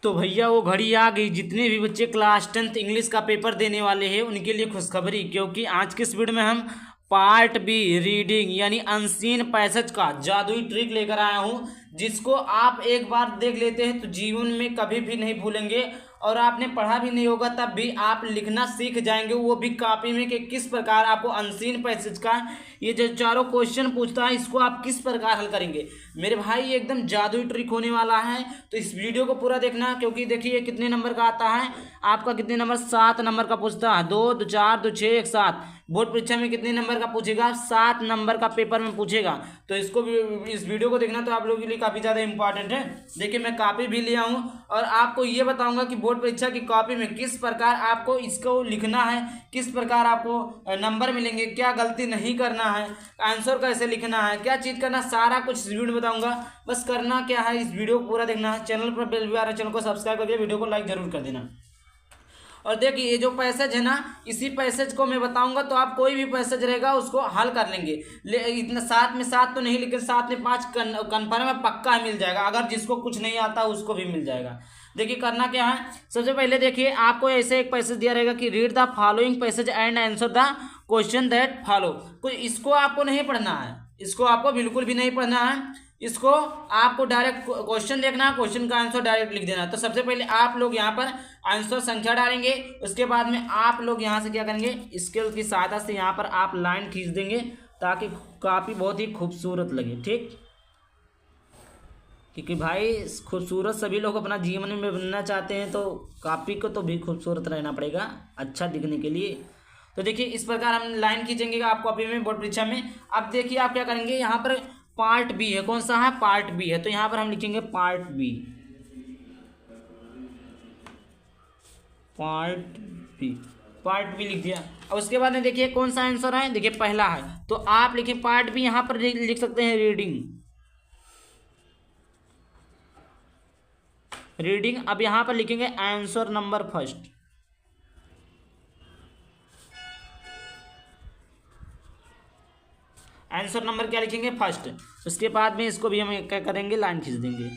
तो भैया वो घड़ी आ गई। जितने भी बच्चे क्लास 10th इंग्लिश का पेपर देने वाले हैं उनके लिए खुशखबरी, क्योंकि आज के इस वीडियो में हम पार्ट बी रीडिंग यानी अनसीन पैसेज का जादुई ट्रिक लेकर आया हूं, जिसको आप एक बार देख लेते हैं तो जीवन में कभी भी नहीं भूलेंगे। और आपने पढ़ा भी नहीं होगा तब भी आप लिखना सीख जाएंगे, वो भी कॉपी में, कि किस प्रकार आपको अनसीन पैसेज का ये जो चारों क्वेश्चन पूछता है इसको आप किस प्रकार हल करेंगे। मेरे भाई ये एकदम जादुई ट्रिक होने वाला है, तो इस वीडियो को पूरा देखना। क्योंकि देखिए कितने नंबर का आता है आपका, कितने नंबर, 7 नंबर का पूछता है। 2 2 4 2 6 1 7। बोर्ड परीक्षा में कितने नंबर का पूछेगा? 7 नंबर का पेपर में पूछेगा। तो इसको भी, इस वीडियो को देखना तो आप लोगों के लिए काफ़ी ज़्यादा इंपॉर्टेंट है। देखिए मैं कॉपी भी लिया हूँ और आपको ये बताऊंगा कि बोर्ड परीक्षा की कॉपी में किस प्रकार आपको इसको लिखना है, किस प्रकार आपको नंबर मिलेंगे, क्या गलती नहीं करना है, आंसर कैसे लिखना है, क्या चीज़ करना, सारा कुछ इस वीडियो में बताऊंगा। बस करना क्या है, इस वीडियो को पूरा देखना है। चैनल पर बेल भी आ रहा है, चैनल को सब्सक्राइब करके वीडियो को लाइक जरूर कर देना। और देखिए ये जो पैसेज है ना, इसी पैसेज को मैं बताऊंगा तो आप कोई भी पैसेज रहेगा उसको हल कर लेंगे। इतना 7 में 7 तो नहीं, लेकिन 7 में 5 कन्फर्म है, पक्का मिल जाएगा। अगर जिसको कुछ नहीं आता उसको भी मिल जाएगा। देखिए करना क्या है, सबसे पहले देखिए आपको ऐसे एक पैसेज दिया रहेगा कि read the following passage and answer the question that follow. कोई इसको आपको नहीं पढ़ना है, इसको आपको बिल्कुल भी नहीं पढ़ना है। इसको आपको डायरेक्ट क्वेश्चन देखना है, क्वेश्चन का आंसर डायरेक्ट लिख देना। तो सबसे पहले आप लोग यहाँ पर आंसर संख्या डालेंगे, उसके बाद में आप लोग यहाँ से क्या करेंगे, स्केल की सहायता से यहाँ पर आप लाइन खींच देंगे ताकि काफ़ी बहुत ही खूबसूरत लगे। ठीक, क्योंकि भाई खूबसूरत सभी लोग अपना जीवन में बनना चाहते हैं, तो कापी को तो भी खूबसूरत रहना पड़ेगा अच्छा दिखने के लिए। तो देखिए इस प्रकार हम लाइन खींचेंगे आप कॉपी में बोर्ड परीक्षा में। अब देखिए आप क्या करेंगे, यहाँ पर पार्ट बी है, कौन सा है, पार्ट बी है, तो यहाँ पर हम लिखेंगे part B, part B, part B लिख दिया। और उसके बाद में देखिए कौन सा आंसर है, देखिए पहला है, तो आप लिखें पार्ट बी, यहाँ पर लिख सकते हैं रीडिंग, रीडिंग। अब यहाँ पर लिखेंगे answer number first, answer number क्या लिखेंगे, फर्स्ट। उसके बाद में इसको भी हम क्या करेंगे, लाइन खींच देंगे।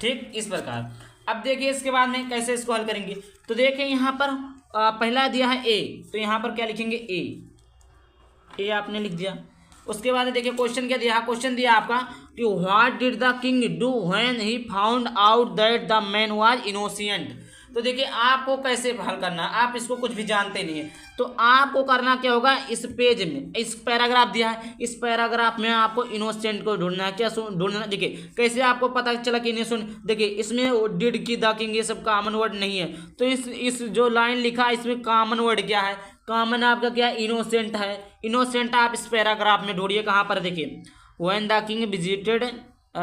ठीक, इस प्रकार। अब देखिए इसके बाद में कैसे इसको हल करेंगे। तो देखिए यहाँ पर पहला दिया है ए, तो यहाँ पर क्या लिखेंगे, ए आपने लिख दिया। उसके बाद देखिए क्वेश्चन क्या दिया, क्वेश्चन दिया आपका कि what did the king do when he found out that the man was innocent. तो देखिए आपको कैसे हल करना है, आप इसको कुछ भी जानते नहीं है, तो आपको करना क्या होगा, इस पेज में इस पैराग्राफ दिया है, इस पैराग्राफ में आपको इनोसेंट को ढूंढना है। क्या ढूंढना, देखिए कैसे आपको पता चला कि इनोसेंट, देखिए इसमें डिड की द किंग ये सब कॉमन वर्ड नहीं है, तो इस जो लाइन लिखा है इसमें कॉमन वर्ड क्या है, कॉमन आपका क्या, इनोसेंट है। इनोसेंट आप इस पैराग्राफ में ढूंढिए कहाँ पर, देखिए व्हेन द किंग विजिटेड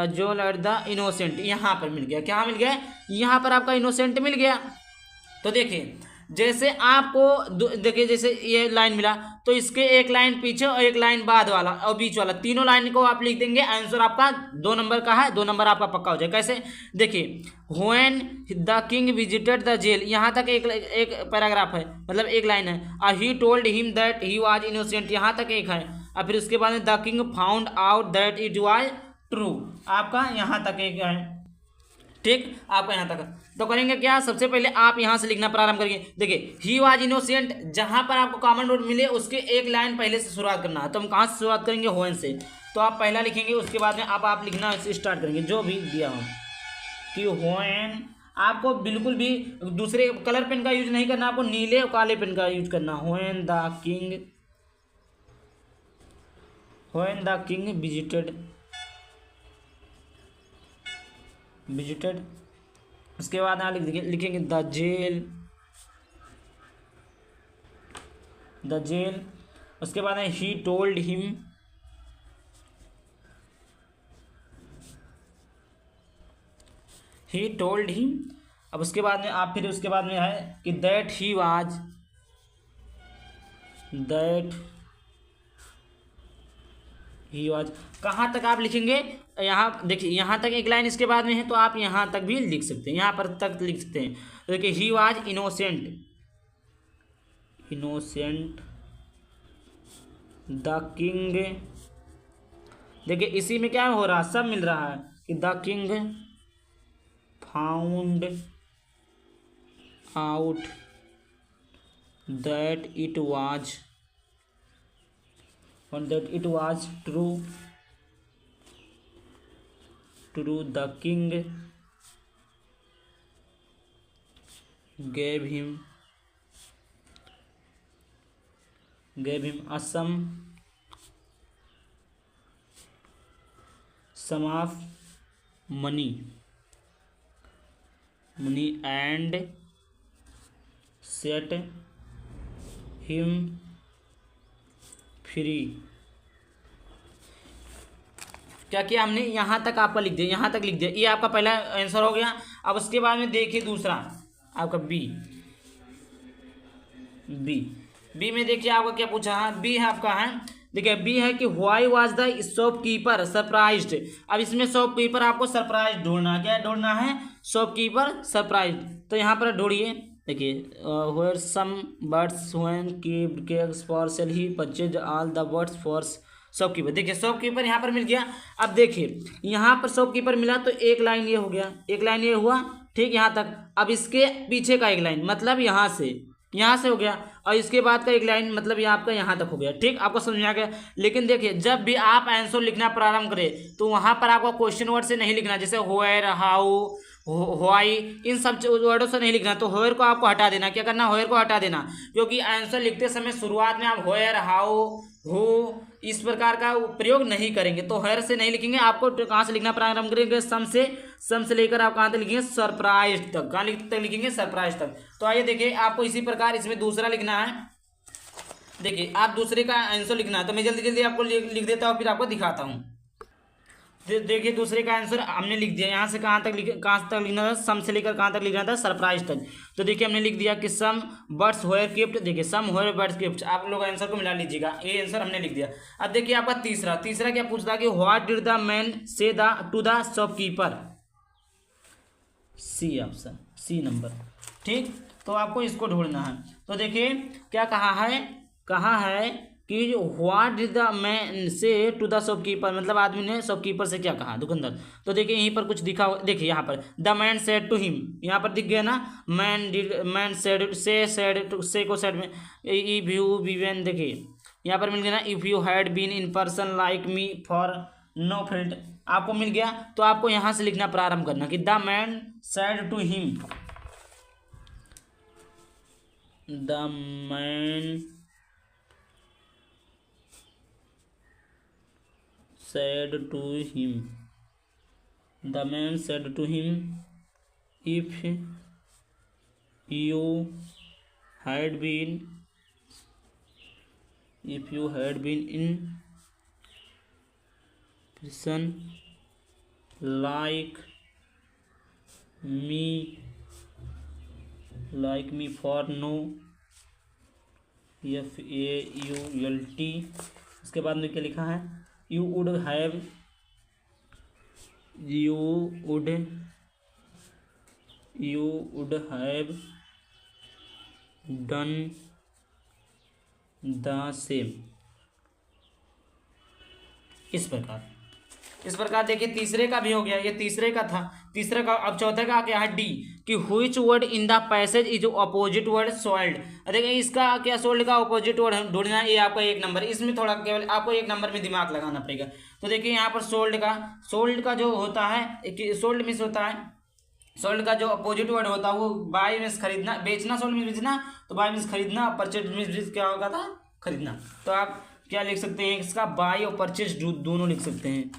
जो एट द इनोसेंट, यहाँ पर मिल गया, क्या मिल गया, यहाँ पर आपका इनोसेंट मिल गया। तो देखिए जैसे आपको देखिए जैसे ये लाइन मिला, तो इसके एक लाइन पीछे और एक लाइन बाद वाला और बीच वाला, तीनों लाइन को आप लिख देंगे। आंसर आपका 2 नंबर का है, 2 नंबर आपका पक्का हो जाए। कैसे, देखिए when the king visited the jail, यहाँ तक एक पैराग्राफ है, मतलब एक लाइन है। He told him that he was innocent, यहाँ तक एक है। और फिर उसके बाद में the king found out that it was true, आपका यहाँ तक एक है। ठीक, आपका यहाँ तक। तो करेंगे क्या, सबसे पहले आप यहाँ से लिखना प्रारंभ करेंगे। देखिए ही वाज इनोसेंट, जहाँ पर आपको कॉमन वर्ड मिले उसके एक लाइन पहले से शुरुआत करना है। तो हम कहाँ से शुरुआत करेंगे, व्हेन से। तो आप पहला लिखेंगे, उसके बाद में आप लिखना स्टार्ट करेंगे जो भी दिया हो कि व्हेन। आपको बिल्कुल भी दूसरे कलर पेन का यूज नहीं करना, आपको नीले और काले पेन का यूज करना। व्हेन द किंग विजिटेड, उसके बाद यहाँ लिखेंगे द जेल। उसके बाद ही टोल्ड हिम। अब उसके बाद में आप फिर उसके बाद में है कि दैट ही वाज, कहाँ तक आप लिखेंगे, यहाँ देखिए यहाँ तक एक लाइन इसके बाद में है, तो आप यहाँ तक भी लिख सकते हैं, यहाँ पर तक लिख सकते हैं। तो देखिए ही वाज इनोसेंट द किंग, देखिए इसी में क्या हो रहा है, सब मिल रहा है। कि the king found out that it was true the king gave him a sum of money and set him free। क्या किया हमने, यहाँ तक आपका लिख दिया, यहाँ तक लिख दिया, ये आपका पहला आंसर हो गया। अब उसके बाद में देखिए दूसरा आपका बी में देखिए आपका क्या पूछा है, बी है आपका है, देखिए बी है कि why was the shopkeeper surprised. अब इसमें शॉपकीपर आपको सरप्राइज ढूंढना, क्या ढूंढना है, शॉपकीपर सरप्राइज। तो यहाँ पर ढूंढिए, देखिए where some birds when kept cakes for sale he purchased all the birds for shopkeeper. देखिए शॉपकीपर यहाँ पर मिल गया। अब देखिए यहाँ पर शॉपकीपर मिला तो एक लाइन ये हो गया, एक लाइन ये हुआ, ठीक, यहाँ तक। अब इसके पीछे का एक लाइन मतलब यहाँ से हो गया, और इसके बाद का एक लाइन मतलब ये आपका यहाँ तक हो गया, ठीक, आपको समझ में आ गया। लेकिन देखिए जब भी आप आंसर लिखना प्रारंभ करें तो वहाँ पर आपको क्वेश्चन वर्ड से नहीं लिखना, जैसे व्हेयर, हाउ, व्हाई, इन सब वर्डों से नहीं लिखना। तो व्हेयर को आपको हटा देना, क्या करना, व्हेयर को हटा देना, क्योंकि आंसर लिखते समय शुरुआत में आप व्हेयर, हाउ, हु इस प्रकार का प्रयोग नहीं करेंगे। तो व्हेयर से नहीं लिखेंगे, आपको कहाँ से लिखना प्रारंभ करेंगे, सम से लेकर आप कहाँ तक लिखेंगे, सरप्राइज तक। कहाँ तक लिखेंगे, सरप्राइज तक। तो आइए देखिए आपको इसी प्रकार इसमें दूसरा लिखना है। देखिए आप दूसरे का आंसर लिखना है, तो मैं जल्दी जल्दी आपको लिख देता हूँ, फिर आपको दिखाता हूँ। देखिए दूसरे का आंसर हमने लिख दिया, यहाँ से कहाँ तक लिखना था, सम से लेकर कहाँ तक लिखना था, सरप्राइज तक। तो देखिए हमने लिख दिया कि सम बर्ड्स वेयर कीप्ड, देखिए सम वेयर बर्ड्स कीप्ड, आप लोग आंसर को मिला लीजिएगा, ये आंसर हमने लिख दिया। अब देखिए आपका तीसरा क्या पूछता है कि what did the man say to the shopkeeper, C option, C number, ठीक। तो आपको इसको ढूंढना है। तो देखिए क्या कहा है कि what did the man say to the shopkeeper, मतलब आदमी ने शॉपकीपर से क्या कहा, दुकानदार। तो देखिए यहीं पर कुछ दिखा, देखिए यहाँ पर the man said to him, यहाँ पर दिख गया ना, मैन सेड, से को सेड में इफ यू बीवन, देखिए यहाँ पर मिल गया ना, if you had been in person like me for no felt, आपको मिल गया। तो आपको यहाँ से लिखना प्रारंभ करना कि the man said to him, the man said to him, the man said to him, if you had been in person like me for no FAULT, उसके बाद में क्या लिखा है, you would have done the same। इस प्रकार देखिए तीसरे का भी हो गया, ये तीसरे का था, तीसरे का। अब चौथे का क्या है, डी, कि which word in the passage is opposite word sold. देखिए इसका क्या, सोल्ड का अपोजिट वर्ड ढूंढना, ये आपका एक नंबर, इसमें थोड़ा केवल आपको एक नंबर में दिमाग लगाना पड़ेगा। तो देखिए यहाँ पर सोल्ड का जो होता है, सोल्ड मीन्स होता है, सोल्ड का जो अपोजिट वर्ड होता है वो बाय मीन्स खरीदना, बेचना, सोल्ड मीन्स बेचना, तो बाय मीन्स खरीदना, परचेज मीन्स क्या होगा था, खरीदना। तो आप क्या लिख सकते हैं, इसका बाय और परचेज दोनों लिख सकते हैं।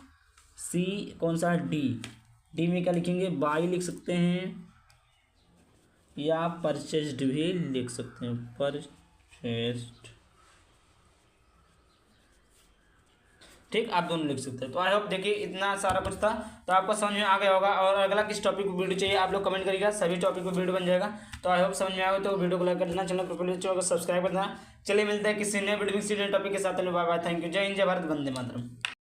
सी कौन सा, डी में क्या लिखेंगे, बाई लिख सकते हैं या परचेज्ड भी लिख सकते हैं, परचेज्ड, ठीक, आप दोनों लिख सकते हैं। तो आई होप देखिए इतना सारा कुछ था, तो आपको समझ में आ गया होगा। और अगला किस टॉपिक को वीडियो चाहिए आप लोग कमेंट करिएगा, सभी टॉपिक को वीडियो बन जाएगा। तो आई होप समझ में आ गया, तो वीडियो को लाइक कर देना, चैनल को सब्सक्राइब कर देना। चलिए मिलते हैं किसी नए वीडियो किसी नए टॉपिक के साथ। बाय बाय, थैंक यू, जय हिंद, जय भारत, वंदे मातरम।